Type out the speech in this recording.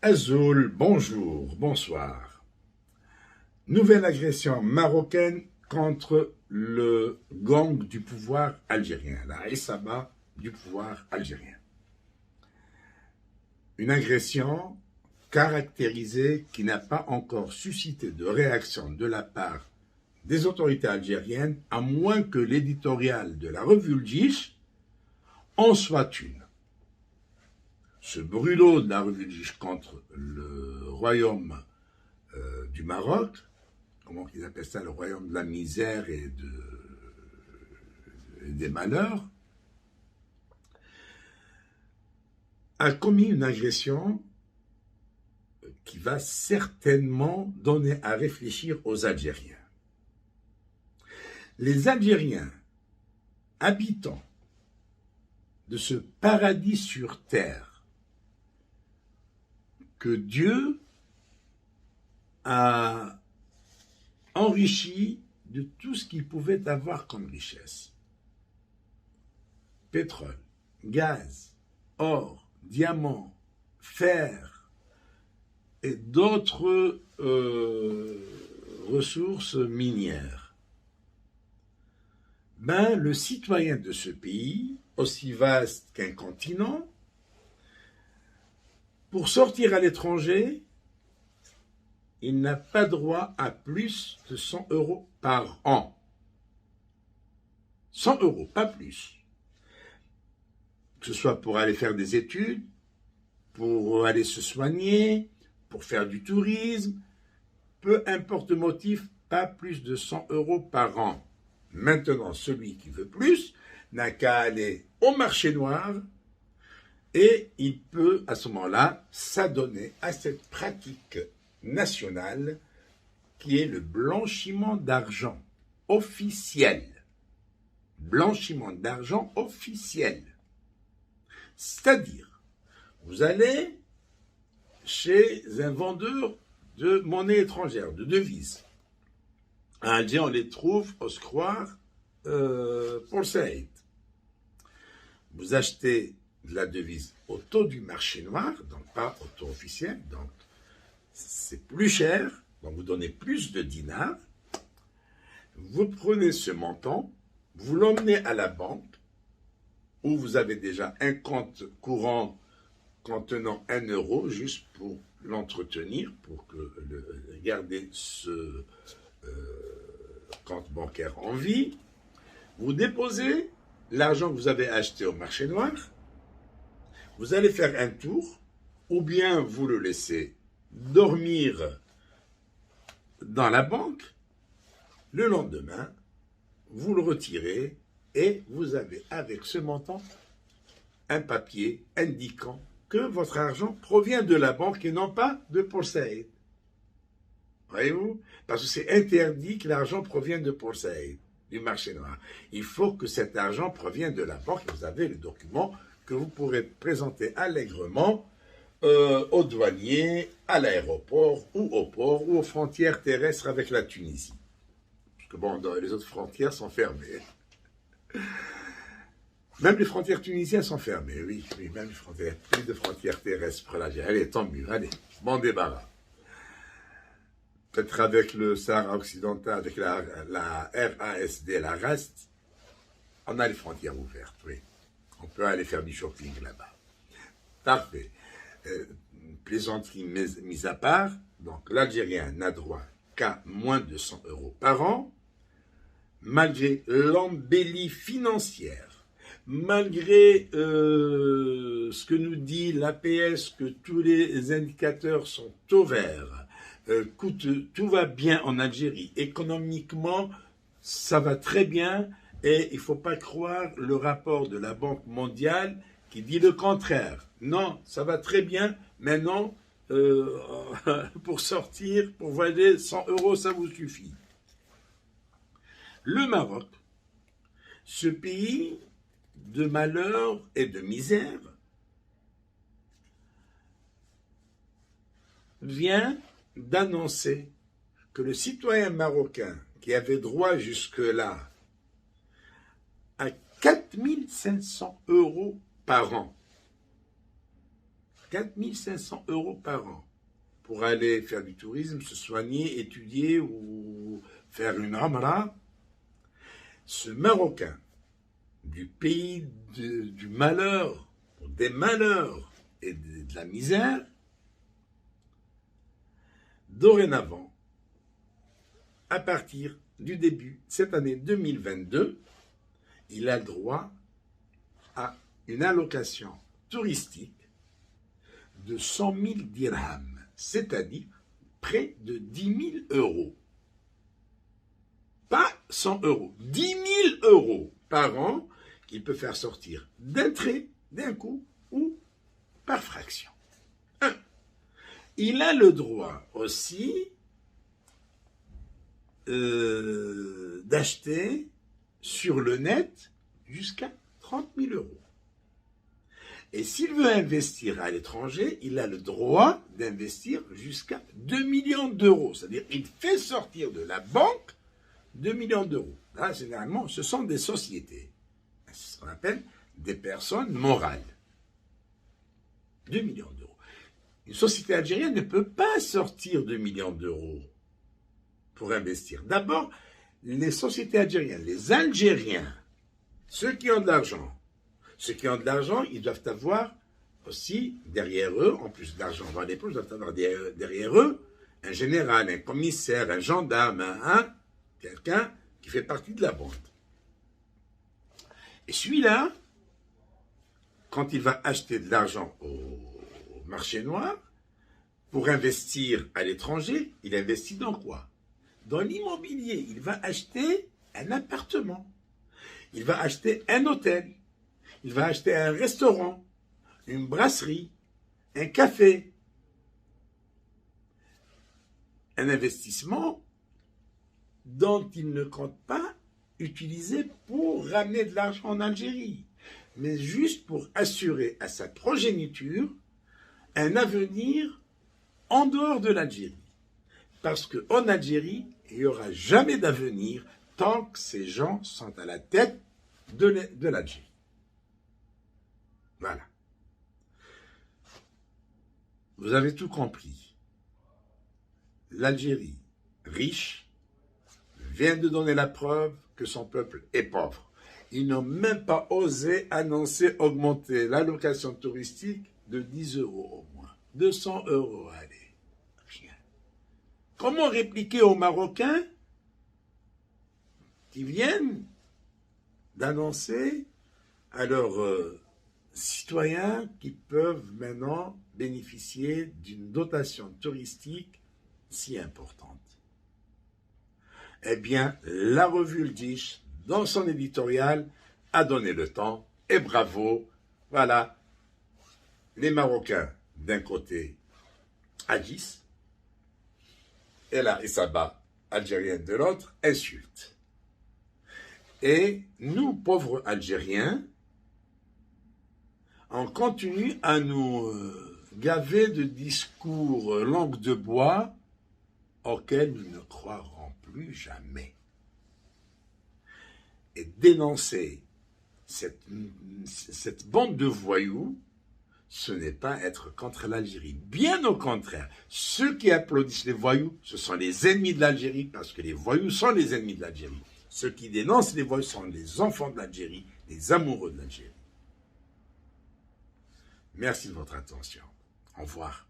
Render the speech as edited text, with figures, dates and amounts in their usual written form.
Azul, bonjour, bonsoir. Nouvelle agression marocaine contre le gang du pouvoir algérien, la Issaba du pouvoir algérien. Une agression caractérisée qui n'a pas encore suscité de réaction de la part des autorités algériennes, à moins que l'éditorial de la revue Le Djish en soit une. Ce brûlot de la revue Le Djish contre le royaume du Maroc, comment ils appellent ça, le royaume de la misère et des malheurs, a commis une agression qui va certainement donner à réfléchir aux Algériens. Les Algériens, habitants de ce paradis sur terre que Dieu a enrichi de tout ce qu'il pouvait avoir comme richesse. Pétrole, gaz, or, diamants, fer et d'autres ressources minières. Le citoyen de ce pays, aussi vaste qu'un continent, pour sortir à l'étranger, il n'a pas droit à plus de 100 € par an. 100 €, pas plus. Que ce soit pour aller faire des études, pour aller se soigner, pour faire du tourisme, peu importe le motif, pas plus de 100 € par an. Maintenant, celui qui veut plus n'a qu'à aller au marché noir et il peut à ce moment-là s'adonner à cette pratique nationale qui est le blanchiment d'argent officiel. Blanchiment d'argent officiel. C'est-à-dire, vous allez chez un vendeur de monnaie étrangère, de devises. À Alger, on les trouve au square Port Saïd. Vous achetez de la devise au taux du marché noir, donc pas au taux officiel, donc c'est plus cher, donc vous donnez plus de dinars. Vous prenez ce montant, vous l'emmenez à la banque, où vous avez déjà un compte courant contenant 1 € juste pour l'entretenir, pour garder ce compte bancaire en vie. Vous déposez l'argent que vous avez acheté au marché noir, vous allez faire un tour, ou bien vous le laissez dormir dans la banque, le lendemain, vous le retirez et vous avez avec ce montant un papier indiquant que votre argent provient de la banque et non pas de Port Saïd. Voyez-vous? Parce que c'est interdit que l'argent provienne de Port Saïd, du marché noir. Il faut que cet argent provienne de la banque et vous avez le document que vous pourrez présenter allègrement aux douaniers, à l'aéroport ou au port ou aux frontières terrestres avec la Tunisie. Parce que bon, les autres frontières sont fermées. Même les frontières tunisiennes sont fermées, oui, même les frontières, plus de frontières terrestres pour l'Algérie. Allez, tant mieux, allez, bon débarras. Peut-être avec le Sahara occidental, avec la RASD, la RAST, on a les frontières ouvertes, oui. On peut aller faire du shopping là-bas. Parfait. Plaisanterie mise à part, donc l'Algérien n'a droit qu'à moins de 100 € par an, malgré l'embellie financière, malgré ce que nous dit l'APS, que tous les indicateurs sont au vert, tout va bien en Algérie. Économiquement, ça va très bien et il ne faut pas croire le rapport de la Banque mondiale qui dit le contraire. Non, ça va très bien. Maintenant, pour sortir, pour voyager, 100 €, ça vous suffit. Le Maroc, ce pays de malheur et de misère, vient d'annoncer que le citoyen marocain qui avait droit jusque-là à 4 500 € par an 4 500 € par an pour aller faire du tourisme, se soigner, étudier ou faire une Amra. Ce Marocain du pays du malheur, des malheurs et de la misère, dorénavant, à partir du début de cette année 2022, il a le droit à une allocation touristique de 100 000 dirhams, c'est-à-dire près de 10 000 €. Pas 100 €, 10 000 € par an qu'il peut faire sortir d'un trait, d'un coup ou par fraction. Il a le droit aussi d'acheter sur le net jusqu'à 30 000 €. Et s'il veut investir à l'étranger, il a le droit d'investir jusqu'à 2 millions d'euros. C'est-à-dire qu'il fait sortir de la banque 2 millions d'euros. Là, généralement, ce sont des sociétés. C'est ce qu'on appelle des personnes morales. 2 millions d'euros. Une société algérienne ne peut pas sortir 2 millions d'euros pour investir. D'abord, les sociétés algériennes, les Algériens, ceux qui ont de l'argent, ils doivent avoir aussi derrière eux, en plus d'argent dans les poches, ils doivent avoir derrière eux un général, un commissaire, un gendarme, quelqu'un qui fait partie de la bande. Et celui-là, quand il va acheter de l'argent au marché noir, pour investir à l'étranger, il investit dans quoi? Dans l'immobilier. Il va acheter un appartement. Il va acheter un hôtel. Il va acheter un restaurant, une brasserie, un café. Un investissement dont il ne compte pas utiliser pour ramener de l'argent en Algérie, mais juste pour assurer à sa progéniture un avenir en dehors de l'Algérie. Parce qu'en Algérie, il n'y aura jamais d'avenir tant que ces gens sont à la tête de l'Algérie. Voilà. Vous avez tout compris. L'Algérie, riche, vient de donner la preuve que son peuple est pauvre. Ils n'ont même pas osé annoncer augmenter l'allocation touristique de 10 € au moins. 200 €, allez. Rien. Comment répliquer aux Marocains qui viennent d'annoncer à leurs citoyens qui peuvent maintenant bénéficier d'une dotation touristique si importante? Eh bien, la revue Le Dish, dans son éditorial, a donné le temps, et bravo, voilà, les Marocains d'un côté agissent, et la Issaba algérienne de l'autre insulte. Et nous, pauvres Algériens, on continue à nous gaver de discours langue de bois auxquels nous ne croirons plus jamais. Et dénoncer cette bande de voyous, ce n'est pas être contre l'Algérie. Bien au contraire, ceux qui applaudissent les voyous, ce sont les ennemis de l'Algérie, parce que les voyous sont les ennemis de l'Algérie. Ceux qui dénoncent les voyous sont les enfants de l'Algérie, les amoureux de l'Algérie. Merci de votre attention. Au revoir.